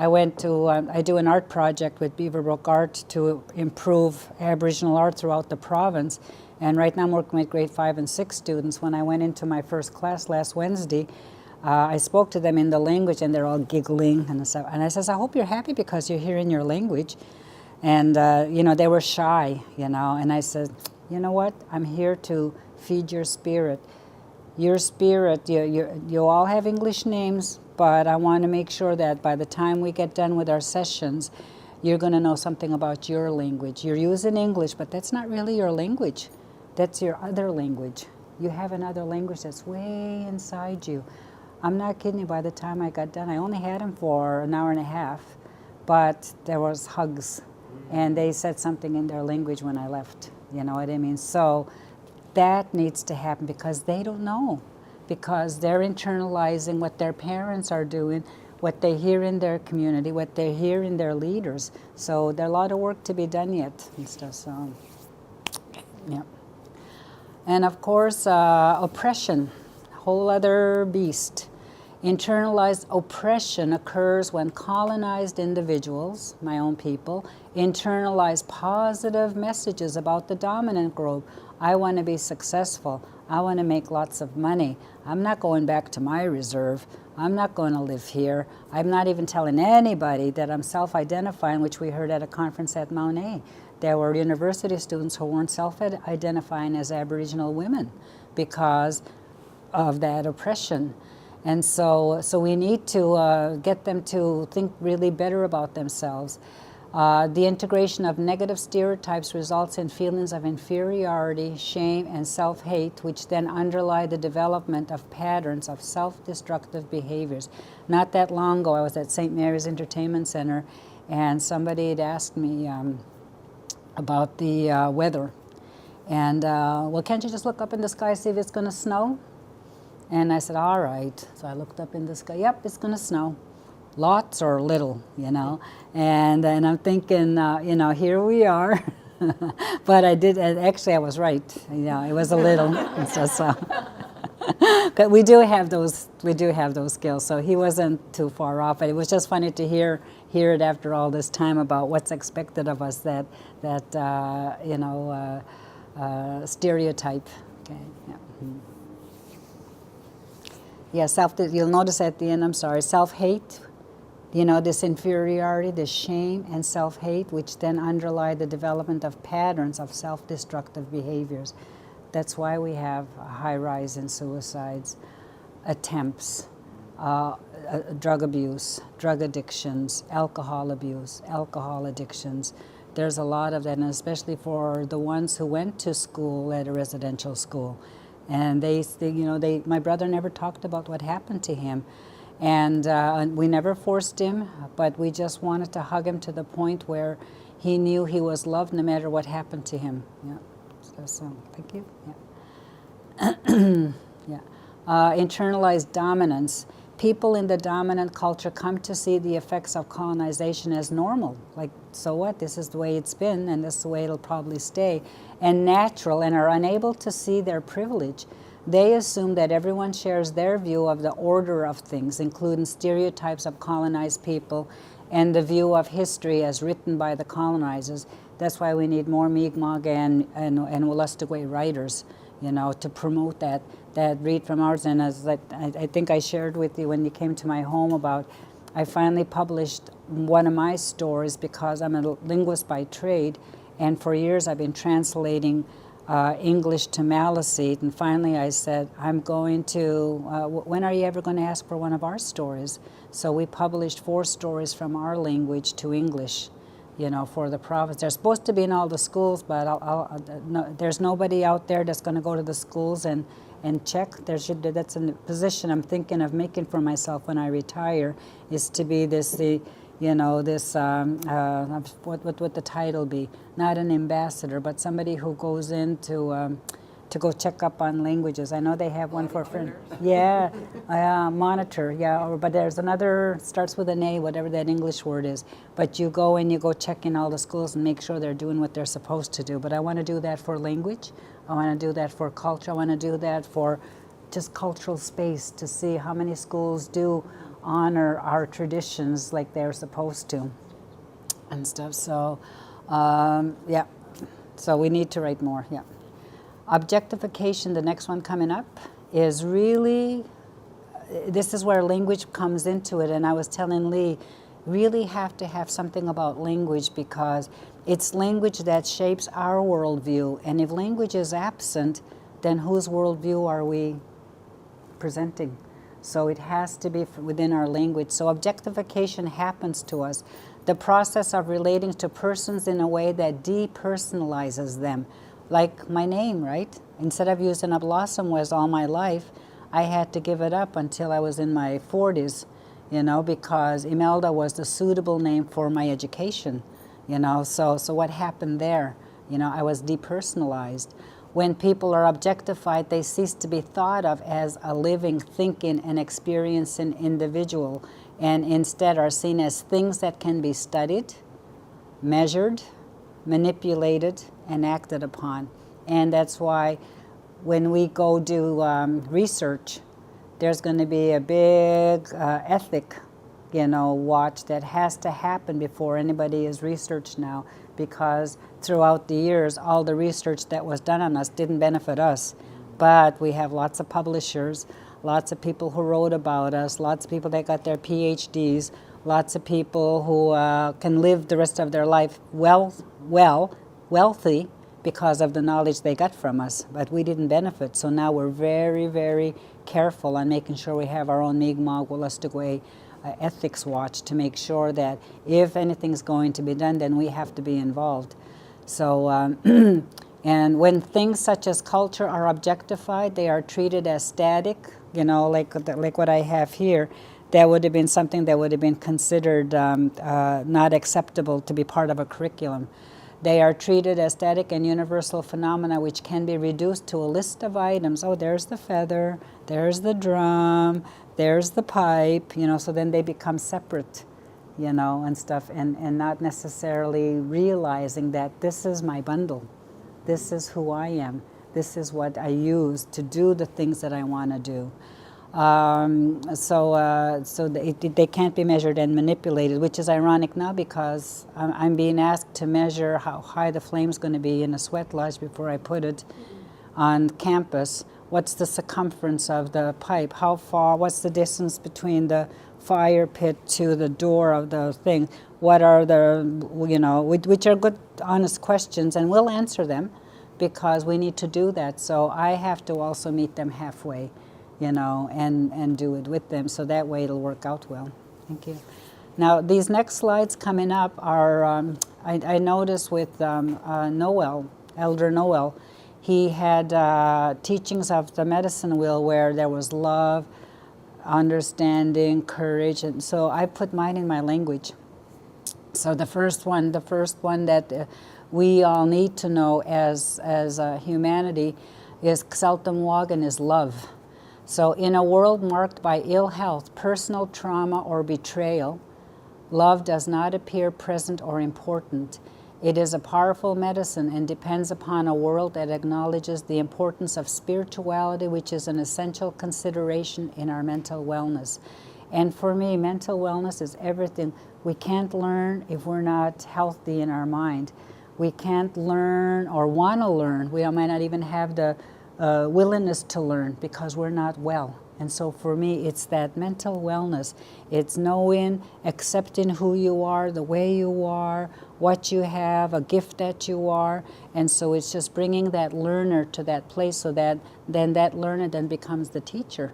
I went to, I do an art project with Beaverbrook Art to improve Aboriginal art throughout the province. And right now I'm working with grade 5 and 6 students. When I went into my first class last Wednesday, I spoke to them in the language and they're all giggling and stuff. And I says, I hope you're happy because you're hearing your language. And, you know, they were shy, you know. And I said, you know what? I'm here to feed your spirit. Your spirit, you all have English names, but I want to make sure that by the time we get done with our sessions, you're going to know something about your language. You're using English, but that's not really your language. That's your other language. You have another language that's way inside you. I'm not kidding you, by the time I got done, I only had them for an hour and a half, but there was hugs, and they said something in their language when I left. You know what I mean? So that needs to happen because they don't know, because they're internalizing what their parents are doing, what they hear in their community, what they hear in their leaders. So there's a lot of work to be done yet and stuff. So, yeah. And of course, oppression, whole other beast. Internalized oppression occurs when colonized individuals, my own people, internalize positive messages about the dominant group. I want to be successful. I want to make lots of money. I'm not going back to my reserve. I'm not going to live here. I'm not even telling anybody that I'm self-identifying, which we heard at a conference at Mount A. There were university students who weren't self-identifying as Aboriginal women because of that oppression. And so we need to get them to think really better about themselves. The integration of negative stereotypes results in feelings of inferiority, shame, and self-hate, which then underlie the development of patterns of self-destructive behaviors. Not that long ago, I was at St. Mary's Entertainment Center, and somebody had asked me about the weather. And, well, can't you just look up in the sky, see if it's going to snow? And I said, all right. So I looked up in the sky. Yep, it's going to snow. Lots or little, you know. And I'm thinking, you know, here we are. But I did, and actually I was right. You know, it was a little. So. But we do have those skills. So he wasn't too far off. But it was just funny to hear it after all this time about what's expected of us, that you know, stereotype. Okay. Yeah. Mm-hmm. Yeah, you'll notice at the end, I'm sorry, self-hate, you know, this inferiority, this shame and self-hate, which then underlie the development of patterns of self-destructive behaviors. That's why we have a high rise in suicides, attempts, drug abuse, drug addictions, alcohol abuse, alcohol addictions. There's a lot of that, and especially for the ones who went to school at a residential school. And my brother never talked about what happened to him. And we never forced him, but we just wanted to hug him to the point where he knew he was loved no matter what happened to him. Yeah. So thank you. Yeah. Yeah. Internalized dominance. People in the dominant culture come to see the effects of colonization as normal. Like, so what? This is the way it's been, and this is the way it'll probably stay. And natural, and are unable to see their privilege. They assume that everyone shares their view of the order of things, including stereotypes of colonized people and the view of history as written by the colonizers. That's why we need more Mi'kmaq and Wolastoqey writers, you know, to promote that read from ours. And as I think I shared with you when you came to my home about, I finally published one of my stories because I'm a linguist by trade, and for years I've been translating English to Maliseet, and finally I said, I'm going to, when are you ever going to ask for one of our stories? So we published 4 stories from our language to English, you know, for the province. They're supposed to be in all the schools, but there's nobody out there that's going to go to the schools and check. That's a position I'm thinking of making for myself when I retire, is to be what would the title be? Not an ambassador, but somebody who goes in to go check up on languages. I know they have one for friends. Yeah, monitor. Yeah, but there's another, starts with an A, whatever that English word is. But you go and you go check in all the schools and make sure they're doing what they're supposed to do. But I want to do that for language. I want to do that for culture. I want to do that for just cultural space, to see how many schools do honor our traditions like they're supposed to and stuff. So, yeah, so we need to write more, yeah. Objectification, the next one coming up, is really, this is where language comes into it, and I was telling Lee, really have to have something about language because it's language that shapes our worldview, and if language is absent, then whose worldview are we presenting? So it has to be within our language. So objectification happens to us. The process of relating to persons in a way that depersonalizes them. Like my name, right? Instead of using Blossom was all my life, I had to give it up until I was in my 40s, you know, because Imelda was the suitable name for my education, you know. So what happened there? You know, I was depersonalized. When people are objectified, they cease to be thought of as a living, thinking, and experiencing individual, and instead are seen as things that can be studied, measured, manipulated, and acted upon. And that's why when we go do research, there's going to be a big ethic, you know, watch that has to happen before anybody is researched now, because throughout the years, all the research that was done on us didn't benefit us. But we have lots of publishers, lots of people who wrote about us, lots of people that got their PhDs, lots of people who can live the rest of their life wealthy because of the knowledge they got from us, but we didn't benefit. So now we're very, very careful on making sure we have our own Mi'kmaq Wolastoqey ethics watch to make sure that if anything's going to be done, then we have to be involved. So, and when things such as culture are objectified, they are treated as static, you know, like what I have here. That would have been something that would have been considered not acceptable to be part of a curriculum. They are treated as static and universal phenomena which can be reduced to a list of items. Oh, there's the feather, there's the drum, there's the pipe, you know, so then they become separate, you know, and stuff, and not necessarily realizing that this is my bundle. This is who I am. This is what I use to do the things that I want to do. So they can't be measured and manipulated, which is ironic now because I'm being asked to measure how high the flame's going to be in a sweat lodge before I put it on campus. What's the circumference of the pipe? How far? What's the distance between the fire pit to the door of the thing? What are the, you know, which are good, honest questions, and we'll answer them because we need to do that. So I have to also meet them halfway, you know, and do it with them, so that way it'll work out well. Thank you. Now, these next slides coming up are, I noticed with Noel, Elder Noel, he had teachings of the medicine wheel where there was love, understanding, courage, and so I put mine in my language. So the first one that we all need to know as humanity is Xaltamwagan, is love. So in a world marked by ill health, personal trauma, or betrayal, love does not appear present or important. It is a powerful medicine and depends upon a world that acknowledges the importance of spirituality, which is an essential consideration in our mental wellness. And for me, mental wellness is everything. We can't learn if we're not healthy in our mind. We can't learn or want to learn. We might not even have the willingness to learn because we're not well. And so for me, it's that mental wellness. It's knowing, accepting who you are, the way you are, what you have, a gift that you are. And so it's just bringing that learner to that place so that then that learner then becomes the teacher,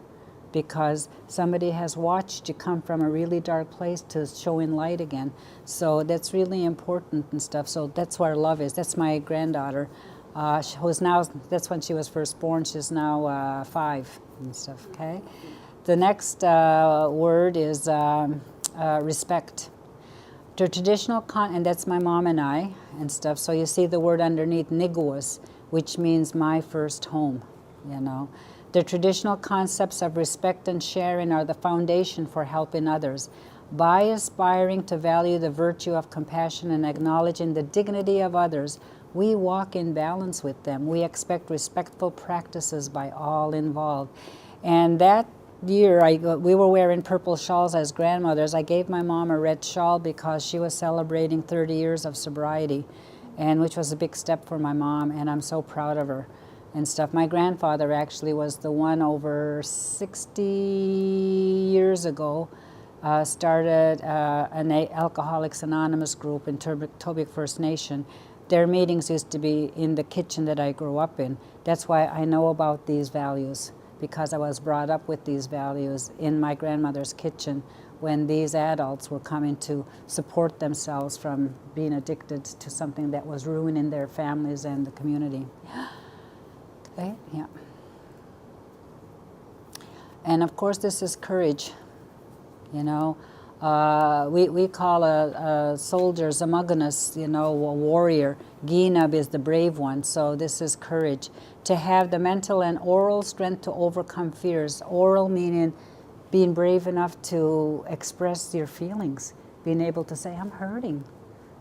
because somebody has watched you come from a really dark place to showing light again. So that's really important and stuff. So that's where love is. That's my granddaughter. Who's now, that's when she was first born. She's now 5 and stuff, okay? The next word is respect. The traditional, and that's my mom and I and stuff. So you see the word underneath, Niguas, which means my first home, you know. The traditional concepts of respect and sharing are the foundation for helping others. By aspiring to value the virtue of compassion and acknowledging the dignity of others, we walk in balance with them. We expect respectful practices by all involved. And that year, we were wearing purple shawls as grandmothers. I gave my mom a red shawl because she was celebrating 30 years of sobriety, and which was a big step for my mom, and I'm so proud of her and stuff. My grandfather actually was the one over 60 years ago, started an Alcoholics Anonymous group in Tobique First Nation. Their meetings used to be in the kitchen that I grew up in. That's why I know about these values, because I was brought up with these values in my grandmother's kitchen when these adults were coming to support themselves from being addicted to something that was ruining their families and the community. Okay, yeah. And of course, this is courage. You know, we call a soldier Zamaganus, you know, a warrior. Ginab is the brave one, so this is courage. To have the mental and oral strength to overcome fears. Oral meaning being brave enough to express your feelings, being able to say, I'm hurting,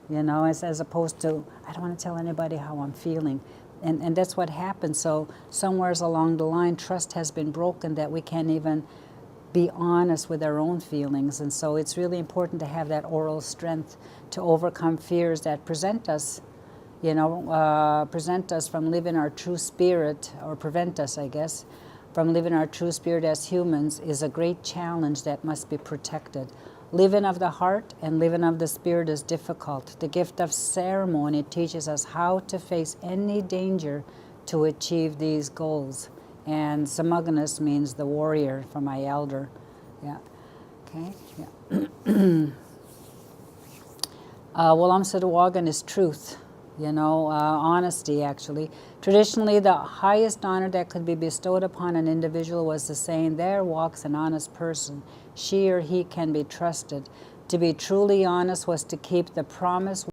you know, as opposed to, I don't want to tell anybody how I'm feeling. And that's what happens. So somewheres along the line, trust has been broken that we can't even be honest with our own feelings. And so it's really important to have that oral strength to overcome fears that present us, you know, present us from living our true spirit, or prevent us, I guess, from living our true spirit as humans is a great challenge that must be protected. Living of the heart and living of the spirit is difficult. The gift of ceremony teaches us how to face any danger to achieve these goals. And Samaganus means the warrior for my elder. Yeah. Okay. Yeah. Walam Sitawagan is truth. You know, honesty, actually. Traditionally, the highest honor that could be bestowed upon an individual was the saying, there walks an honest person. She or he can be trusted. To be truly honest was to keep the promise